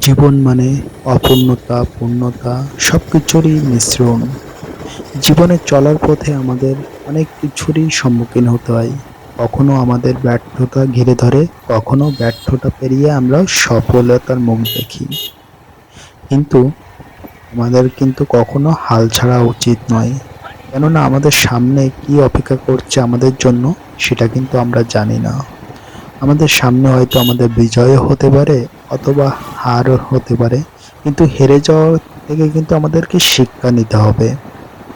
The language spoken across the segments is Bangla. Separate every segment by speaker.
Speaker 1: জীবন মানে অপূর্ণতা, পূর্ণতা সবকিছুরই মিশ্রণ। জীবনে চলার পথে আমাদের অনেক কিছুরই সম্মুখীন হতে হয়। কখনো আমাদের ব্যর্থতা ঘিরে ধরে, কখনো ব্যর্থতা পেরিয়ে আমরা সফলতার মুখ দেখি। কিন্তু আমাদের কিন্তু কখনো হাল ছাড়া উচিত নয়। কেননা আমাদের সামনে কি অপেক্ষা করছে আমাদের জন্য সেটা কিন্তু আমরা জানি না। আমাদের সামনে হয়তো আমাদের বিজয়ও হতে পারে অথবা হারও হতে পারে। কিন্তু হেরে যাওয়া থেকে কিন্তু আমাদেরকে শিক্ষা নিতে হবে।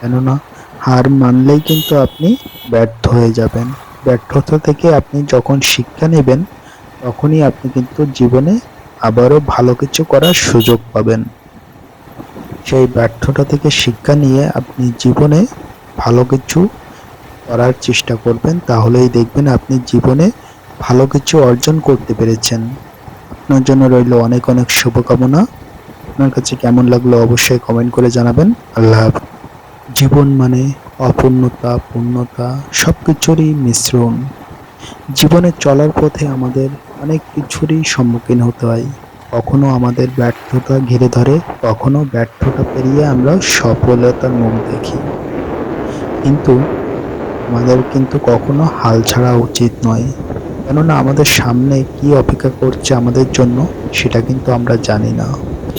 Speaker 1: কেননা হার মানলেই কিন্তু আপনি ব্যর্থ হয়ে যাবেন। ব্যর্থতা থেকে আপনি যখন শিক্ষা নেবেন, তখনই আপনি কিন্তু জীবনে আবারও ভালো কিছু করার সুযোগ পাবেন। সেই ব্যর্থতা থেকে শিক্ষা নিয়ে আপনি জীবনে ভালো কিছু করার চেষ্টা করবেন, তাহলেই দেখবেন আপনি জীবনে ভালো কিছু অর্জন করতে পেরেছেন। আপনার জন্য রইল অনেক অনেক শুভকামনা। আপনার কাছে কেমন লাগলো অবশ্যই কমেন্ট করে জানাবেন। আল্লাহ হাফেজ। জীবন মানে অপূর্ণতা, পূর্ণতা সবকিছুরই মিশ্রণ। জীবনে চলার পথে আমাদের অনেক কিছুরই সম্মুখীন হতে হয়। কখনো আমাদের ব্যর্থতা ঘিরে ধরে, কখনো ব্যর্থতা পেরিয়ে আমরা সফলতার মুখ দেখি। কিন্তু আমাদের কিন্তু কখনো হাল ছাড়া উচিত নয়। কেননা আমাদের সামনে কি অপেক্ষা করছে আমাদের জন্য সেটা কিন্তু আমরা জানি না।